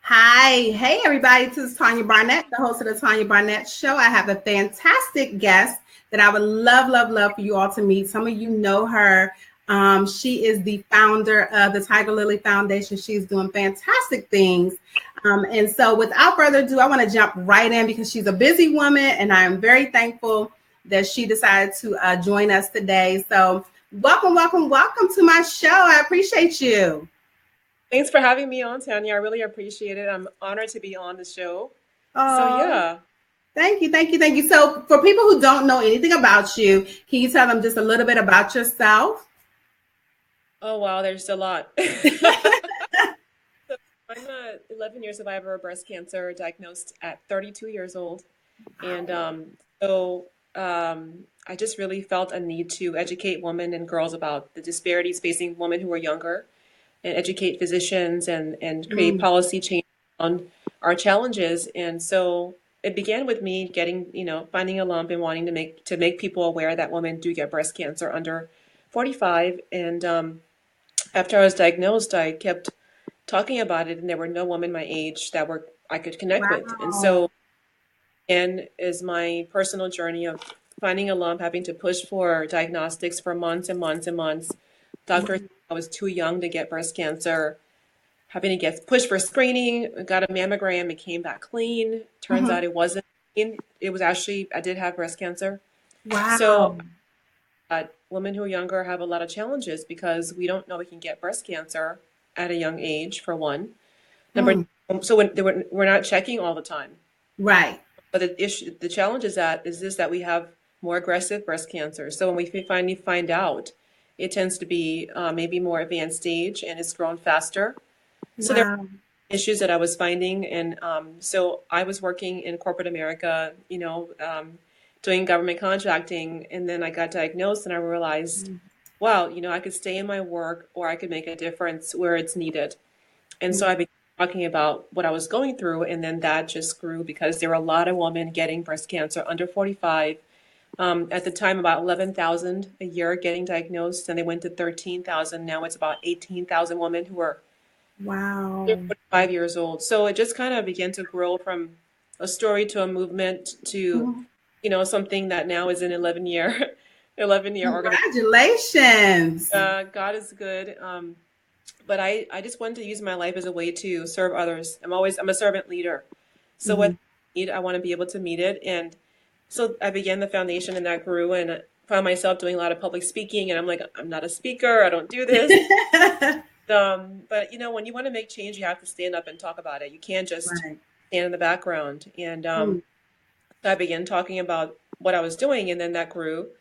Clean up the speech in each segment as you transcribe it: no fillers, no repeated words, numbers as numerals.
Hi. Hey, everybody. This is Tanya Barnett, the host of the Tanya Barnett Show. I have a fantastic guest that I would love for you all to meet. Some of you know her. She is the founder of the Tiger Lily Foundation. She's doing fantastic things. And so without further ado, I want to jump right in because she's a busy woman, and I am very thankful that she decided to join us today. So welcome to my show. I appreciate you. Thanks for having me on, Tanya. I really appreciate it. I'm honored to be on the show. So Oh, yeah. thank you. So, for people who don't know anything about you, can you tell them just a little bit about yourself? Oh wow, there's a lot. So I'm a 11-year survivor of breast cancer, diagnosed at 32 years old, and I just really felt a need to educate women and girls about the disparities facing women who are younger, and educate physicians and create Mm, policy change on our challenges. And so it began with me getting, finding a lump and wanting to make people aware that women do get breast cancer under 45. And after I was diagnosed, I kept talking about it, and there were no women my age that were I could connect with. And wow. so, and is my personal journey of finding a lump, having to push for diagnostics for months and months and months. Doctors said I was too young to get breast cancer, having to get pushed for screening, got a mammogram, it came back clean. Turns Mhm. out it wasn't clean. It was actually, I did have breast cancer. So Wow. women who are younger have a lot of challenges because we don't know we can get breast cancer at a young age, for one. Number Mm, so when we're not checking all the time. right. But the challenge is that we have more aggressive breast cancer. So when we finally find out, it tends to be maybe more advanced stage and it's grown faster. So there Wow. issues that I was finding. And so I was working in corporate America, doing government contracting. And then I got diagnosed and I realized, Mm, wow, I could stay in my work or I could make a difference where it's needed. And so mm. I began talking about what I was going through. And then that just grew because there were a lot of women getting breast cancer under 45. At the time, about 11,000 a year getting diagnosed, and they went to 13,000. Now it's about 18,000 women who are under Wow. 45 years old. So it just kind of began to grow from a story to a movement to, Mhm. something that now is an 11-year organization. Congratulations. God is good. But I just wanted to use my life as a way to serve others. I'm a servant leader. So what Mhm. they need, I want to be able to meet it. And so I began the foundation and that grew and I found myself doing a lot of public speaking and I'm like, I'm not a speaker. I don't do this. But when you want to make change, you have to stand up and talk about it. You can't just Right. stand in the background. And Mm, so I began talking about what I was doing, and then that grew.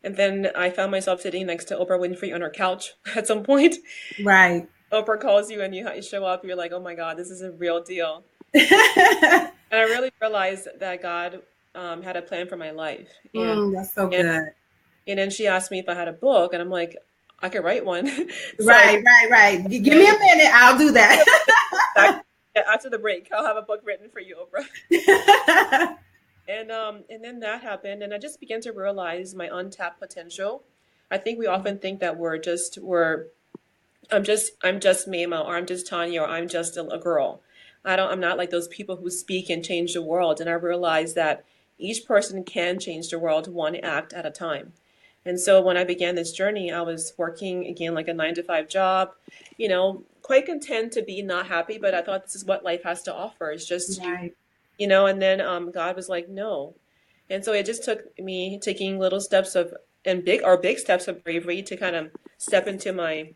And then I found myself sitting next to Oprah Winfrey on her couch at some point. right. Oprah calls you and you show up. You're like, oh my God, this is a real deal. And I really realized that God had a plan for my life. That's so And good. and then she asked me if I had a book, and I'm like, I could write one. So I Right. Give me began a to minute. I'll do that. back after the break. I'll have a book written for you, Oprah. And then that happened, and I just began to realize my untapped potential. I think we often think that we're I'm just Maimah, or I'm just Tanya, or I'm just a girl. I'm not like those people who speak and change the world. And I realized that each person can change the world one act at a time. And so when I began this journey, I was working again like a 9 to 5 job, quite content to be not happy, but I thought this is what life has to offer. It's just you, Right. and then God was like, no. And so it just took me taking little steps of and big steps of bravery to kind of step into my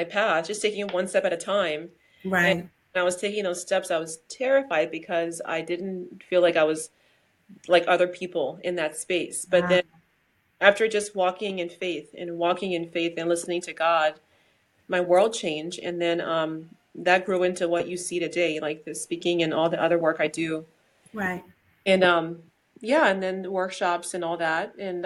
path, just taking it one step at a time. And Right. when I was taking those steps, I was terrified because I didn't feel like I was like other people in that space. But Wow. then after just walking in faith and listening to God, my world changed. And then that grew into what you see today, like the speaking and all the other work I do. Right. And yeah, and then the workshops and all that. And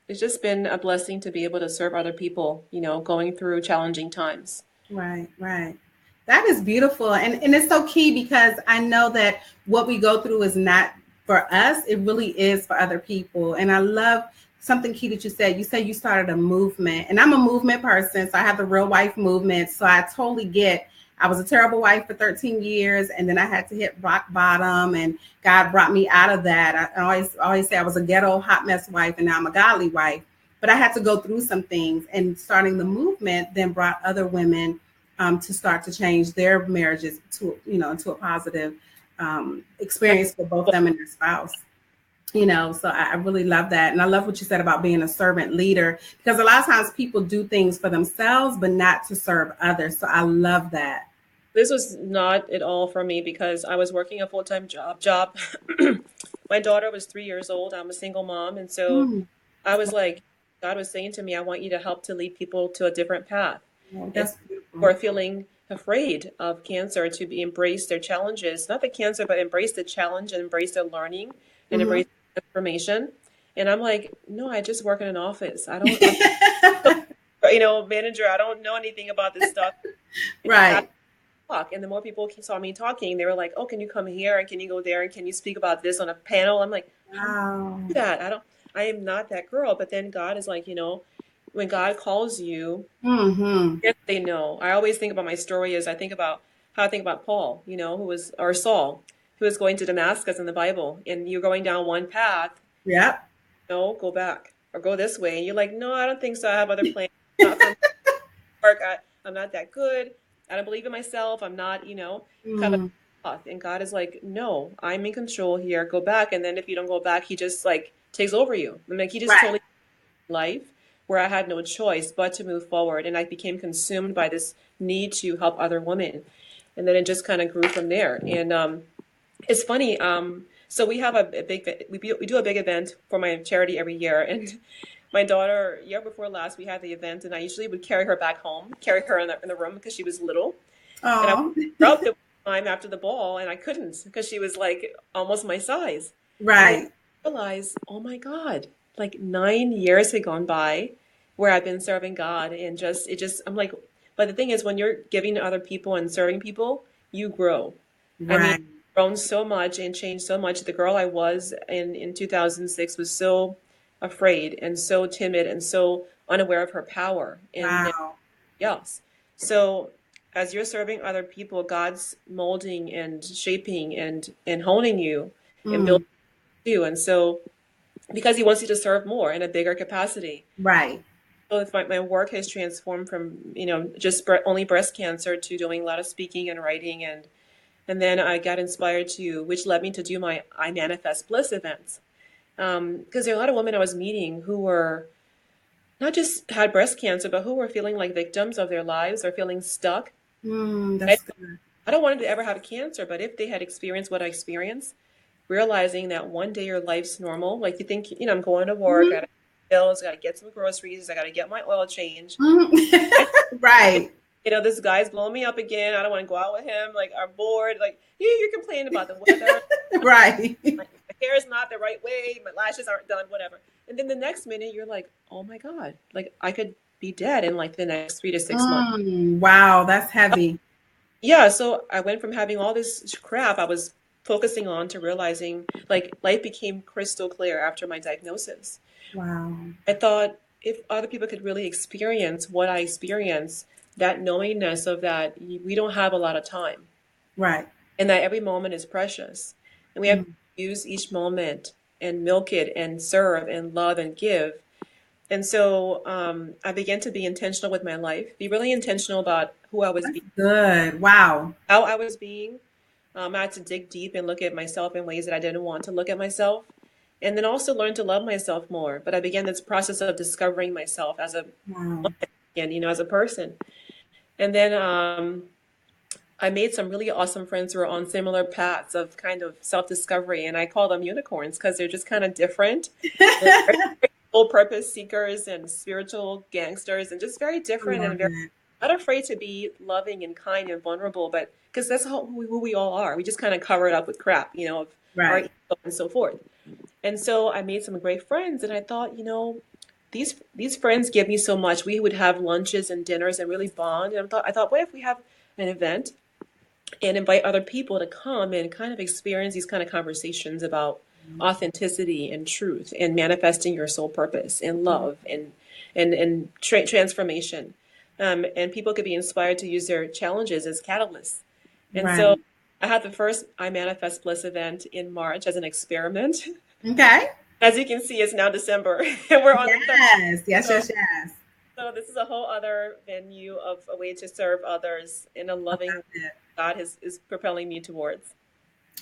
it's just been a blessing to be able to serve other people, going through challenging times. Right. That is beautiful. And it's so key because I know that what we go through is not for us, it really is for other people. And I love something key that you said. You said you started a movement, and I'm a movement person. So I have the real wife movement. So I totally get. I was a terrible wife for 13 years, and then I had to hit rock bottom, and God brought me out of that. I always say I was a ghetto hot mess wife, and now I'm a godly wife. But I had to go through some things, and starting the movement then brought other women to start to change their marriages to, into a positive experience for both them and their spouse. So I really love that. And I love what you said about being a servant leader, because a lot of times people do things for themselves, but not to serve others. So I love that. This was not at all for me because I was working a full-time job. My daughter was 3 years old. I'm a single mom. And so Mm, I was like, God was saying to me, I want you to help to lead people to a different path. well, And that's who beautiful. are feeling afraid of cancer to be embrace their challenges, not the cancer, but embrace the challenge and embrace the learning and Hmm. embrace the transformation. And I'm like, no, I just work in an office. Manager, I don't know anything about this stuff. And I got Right. to talk. And the more people saw me talking, they were like, oh, can you come here? And can you go there? And can you speak about this on a panel? I'm like, I don't Wow. do that. I am not that girl. But then God is like, when God calls you, Hmm. yes, they know. I always think about my story as I think about how I think about Paul, or Saul, who was going to Damascus in the Bible, and you're going down one path, Yep. no, go back or go this way, and you're like, no, I don't think so. I have other plans. Not for work. I'm not that good. I don't believe in myself. I'm not, kind of Mm, off. And God is like, no, I'm in control here. Go back. And then if you don't go back, He just like takes over you. I'm like, He just right. totally life where I had no choice but to move forward. And I became consumed by this need to help other women. And then it just kind of grew from there. And it's funny. So we have a big, we do a big event for my charity every year. And my daughter, year before last, we had the event, and I usually would carry her back home, carry her in the room because she was little. And I Oh, would up the time after the ball, and I couldn't because she was like almost my size. And then right. I realized, oh my God, like 9 years had gone by where I've been serving God, and I'm like, but the thing is, when you're giving to other people and serving people, you grow. I mean, Right. grown so much and changed so much. The girl I was in 2006 was so afraid and so timid and so unaware of her power. And now, Wow. yes. So as you're serving other people, God's molding and shaping and honing you and Mm, building you. And so because He wants you to serve more in a bigger capacity. right. So if my work has transformed from, just only breast cancer to doing a lot of speaking and writing, and then I got inspired which led me to do my I Manifest Bliss events. Because there are a lot of women I was meeting who were not just had breast cancer, but who were feeling like victims of their lives or feeling stuck. I, That's good. I don't want them to ever have cancer, but if they had experienced what I experienced, realizing that one day your life's normal, like you think, I'm going to work, I Mhm, got to pay bills, I got to get some groceries, I got to get my oil change. mhm. And, Right. this guy's blowing me up again. I don't want to go out with him. Like, I'm bored. Like, you're complaining about the weather. Right. My hair is not the right way, my lashes aren't done, whatever. And then the next minute you're like, oh my God, like I could be dead in like the next 3 to 6 months. Wow, that's heavy. Yeah, so I went from having all this crap I was focusing on to realizing like life became crystal clear after my diagnosis. Wow. I thought if other people could really experience what I experienced, that knowingness of that we don't have a lot of time Right. and that every moment is precious. And we have to Mm, use each moment and milk it and serve and love and give. And so I began to be intentional with my life, be really intentional about who I was that's being, good. Wow. how I was being. I had to dig deep and look at myself in ways that I didn't want to look at myself. And then also learn to love myself more. But I began this process of discovering myself as a Wow. and as a person. And then I made some really awesome friends who are on similar paths of kind of self-discovery, and I call them unicorns because they're just kind of different. They're very full purpose seekers and spiritual gangsters, and just very I different and love very that. not afraid to be loving and kind and vulnerable, but because that's who we all are. We just kind of cover it up with crap, of our Right. ego and so forth. And so I made some great friends, and I thought, these friends give me so much. We would have lunches and dinners and really bond. And I thought, what if we have an event and invite other people to come and kind of experience these kind of conversations about authenticity and truth and manifesting your soul purpose and love and transformation. and people could be inspired to use their challenges as catalysts. And so Right. I had the first I Manifest Bliss event in March as an experiment. Okay. As you can see, it's now December, and we're on the third. Yes. Yes. So, Yes. Yes. so this is a whole other venue of a way to serve others in a I loving way love it. God is propelling me towards.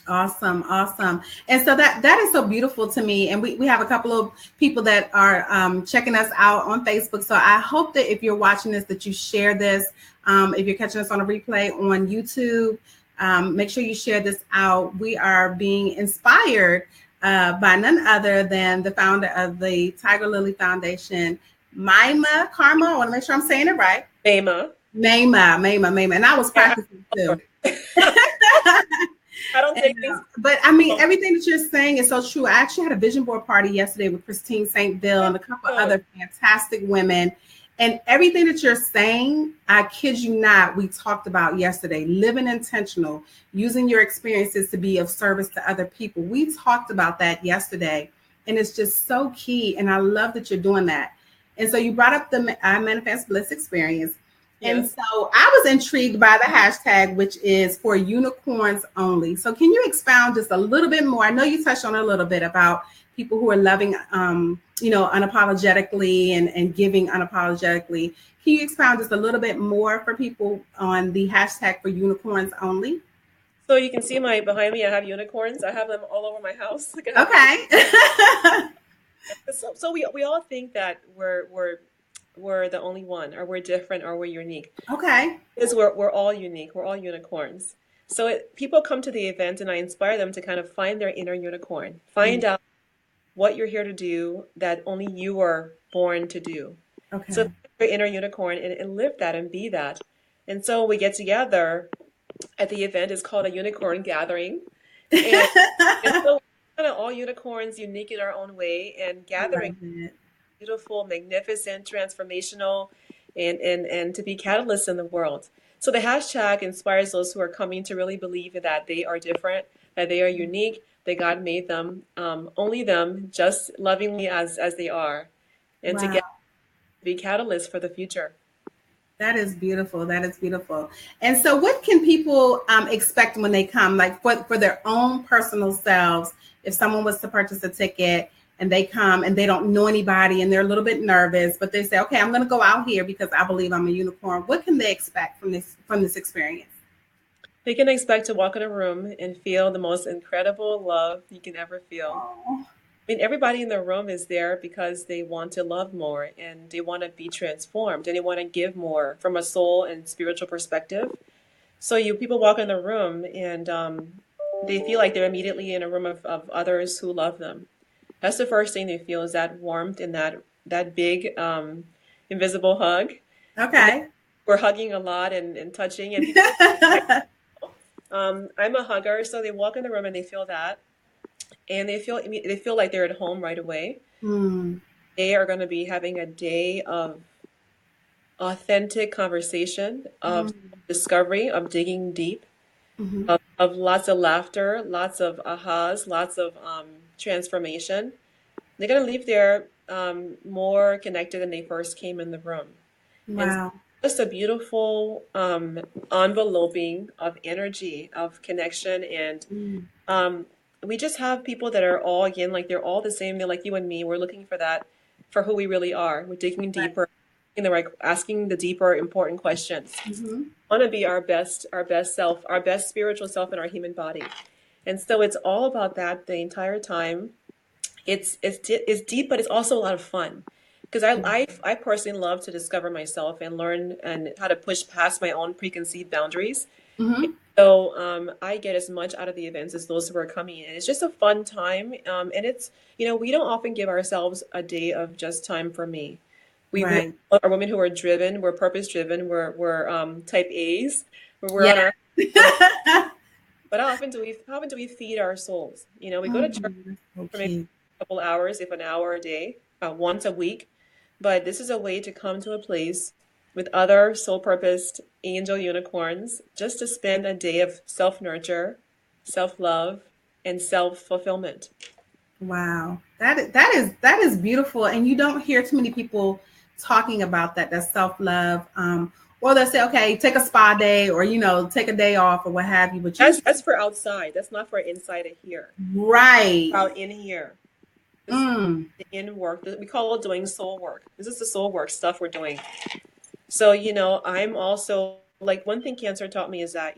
Awesome, awesome. And so that is so beautiful to me. And we have a couple of people that are checking us out on Facebook. So I hope that if you're watching this, that you share this. If you're catching us on a replay on YouTube, make sure you share this out. We are being inspired by none other than the founder of the Tiger Lily Foundation, Maimah Karmo. I want to make sure I'm saying it right. Maimah. Maimah. And I was Yeah, practicing too. I don't take things. But I mean, everything that you're saying is so true. I actually had a vision board party yesterday with Christine St. Bill and a couple other fantastic women. And everything that you're saying, I kid you not, we talked about yesterday. Living intentional, using your experiences to be of service to other people. We talked about that yesterday. And it's just so key. And I love that you're doing that. And so you brought up the Manifest Bliss Experience. And Yes. so I was intrigued by the hashtag, which is for unicorns only. So can you expound just a little bit more? I know you touched on it a little bit about people who are loving, unapologetically and giving unapologetically. Can you expound just a little bit more for people on the hashtag for unicorns only? So you can see behind me, I have unicorns. I have them all over my house. Like I have Okay. so we all think that we're the only one, or we're different, or we're unique. Okay. Because we're all unique. We're all unicorns. So people come to the event, and I inspire them to kind of find their inner unicorn, find out what you're here to do that only you are born to do. Okay. So your inner unicorn and live that and be that. And so we get together at the event. It's called a unicorn gathering, and so we're kind of all unicorns, unique in our own way, and gathering beautiful, magnificent, transformational, and to be catalysts in the world. So the hashtag inspires those who are coming to really believe that they are different, that they are unique, that God made them, only them, just lovingly as they are, and to get be catalysts for the future. That is beautiful. That is beautiful. And so what can people expect when they come, like for their own personal selves? If someone was to purchase a ticket and they come and they don't know anybody and they're a little bit nervous, but they say, okay, I'm going to go out here because I believe I'm a unicorn. What can they expect from this experience? They can expect to walk in a room and feel the most incredible love you can ever feel. Oh, I mean, everybody in the room is there because they want to love more and they want to be transformed and they want to give more from a soul and spiritual perspective. So people walk in the room and they feel like they're immediately in a room of others who love them. That's the first thing they feel, is that warmth and that big invisible hug. okay. We're hugging a lot and touching, and I'm a hugger, so they walk in the room and they feel that, and they feel like they're at home right away. They are going to be having a day of authentic conversation, of discovery, of digging deep, of lots of laughter, lots of ahas, lots of transformation. They're going to leave there more connected than they first came in the room. Wow. And just a beautiful enveloping of energy, of connection. And we just have people that are all, again, like they're all the same. They're like you and me. We're looking for that, for who we really are. We're digging deeper, asking the deeper, important questions. Want to be our best self, our best spiritual self in our human body. And so it's all about that the entire time. It's deep, but it's also a lot of fun, because I personally love to discover myself and learn and how to push past my own preconceived boundaries. So I get as much out of the events as those who are coming in. It's just a fun time, and it's, we don't often give ourselves a day of just time for me. We are women who are driven. We're purpose driven. We're type A's. We're on our. But how often do we feed our souls? We go to church for maybe a couple hours, if an hour a day, once a week. But this is a way to come to a place with other soul-purposed angel unicorns, just to spend a day of self-nurture, self-love, and self-fulfillment. Wow. That is beautiful. And you don't hear too many people talking about that self-love. Or they'll say, okay, take a spa day, or take a day off, or what have you. But that's for outside. That's not for inside of here. Right. Out in here. This is the in work. We call it doing soul work. This is the soul work stuff we're doing. So, I'm also like, one thing cancer taught me is that,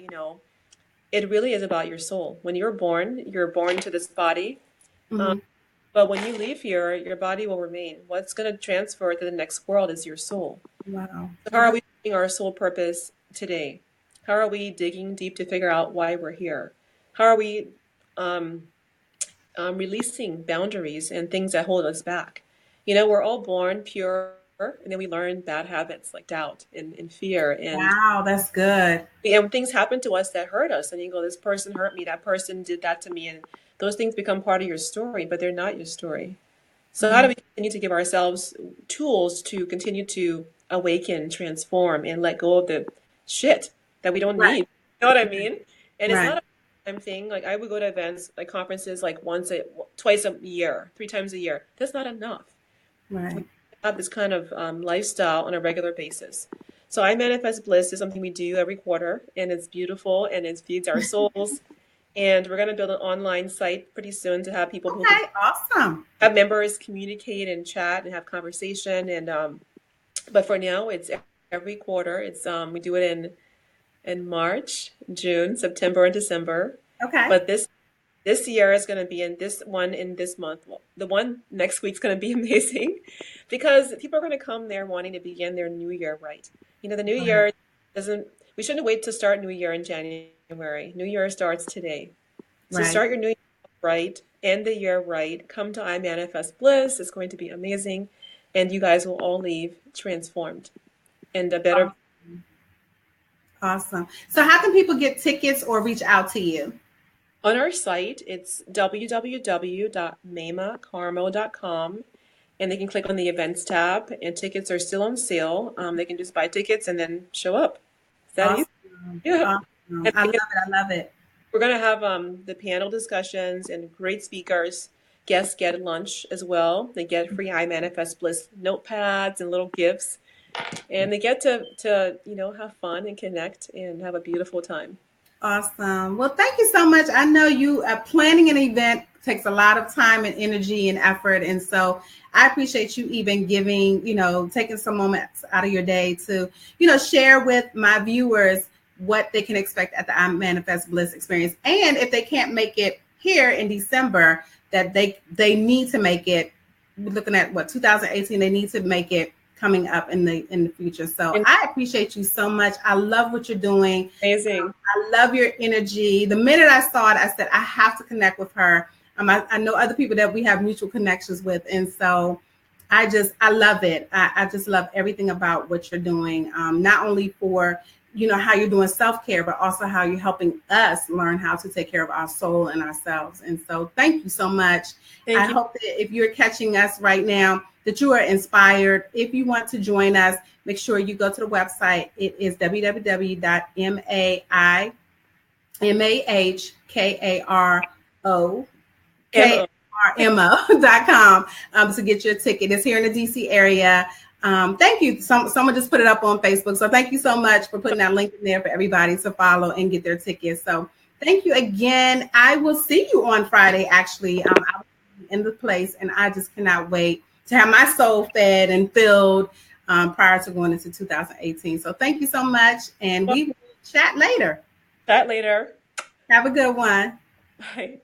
it really is about your soul. When you're born to this body. But when you leave here, your body will remain. What's going to transfer to the next world is your soul. Wow. So how are we doing our soul purpose today? How are we digging deep to figure out why we're here? How are we releasing boundaries and things that hold us back? We're all born pure, and then we learn bad habits like doubt and fear. Wow, that's good. And things happen to us that hurt us, and you go, this person hurt me, that person did that to me, and those things become part of your story, but they're not your story. So how do we continue to give ourselves tools to continue to awaken, transform, and let go of the shit that we don't need? You know what I mean? And it's not a time thing. Like, I would go to events, like conferences, like twice a year, 3 times a year. That's not enough. Right. We have this kind of lifestyle on a regular basis. So I Manifest Bliss is something we do every quarter, and it's beautiful, and it feeds our souls. And we're going to build an online site pretty soon to have people who awesome. Have members communicate and chat and have conversation. And but for now, it's every quarter. It's we do it in March, June, September, and December. Okay. But this year is going to be in this month. Well, the one next week's going to be amazing because people are going to come there wanting to begin their new year right. The new year doesn't. We shouldn't wait to start New Year in January. New Year starts today. So start your New Year right, end the year right. Come to I Manifest Bliss. It's going to be amazing. And you guys will all leave transformed and a better. Awesome. So how can people get tickets or reach out to you? On our site, it's www.maimahkarmo.com. And they can click on the events tab, and tickets are still on sale. They can just buy tickets and then show up. Is that easy? Yeah. Awesome. I love it. We're going to have the panel discussions and great speakers. Guests get lunch as well. They get free I Manifest Bliss notepads and little gifts. And they get to have fun and connect and have a beautiful time. Awesome. Well, thank you so much. I know you planning an event takes a lot of time and energy and effort. And so I appreciate you even giving, taking some moments out of your day to, share with my viewers what they can expect at the I Manifest Bliss Experience. And if they can't make it here in December, that they need to make it. We're looking at 2018, they need to make it coming up in the future. So I appreciate you so much. I love what you're doing. Amazing. I love your energy. The minute I saw it, I said, I have to connect with her. I know other people that we have mutual connections with. And so I love it. I just love everything about what you're doing. Not only for, how you're doing self-care, but also how you're helping us learn how to take care of our soul and ourselves. And so thank you so much. I hope that if you're catching us right now, that you are inspired. If you want to join us, make sure you go to the website. It is www.mahkarmo.com to get your ticket. It's here in the DC area. Thank you. Someone just put it up on Facebook. So thank you so much for putting that link in there for everybody to follow and get their tickets. So thank you again. I will see you on Friday, actually. I'll be in the place, and I just cannot wait to have my soul fed and filled prior to going into 2018. So thank you so much. And we will chat later. Chat later. Have a good one. Bye.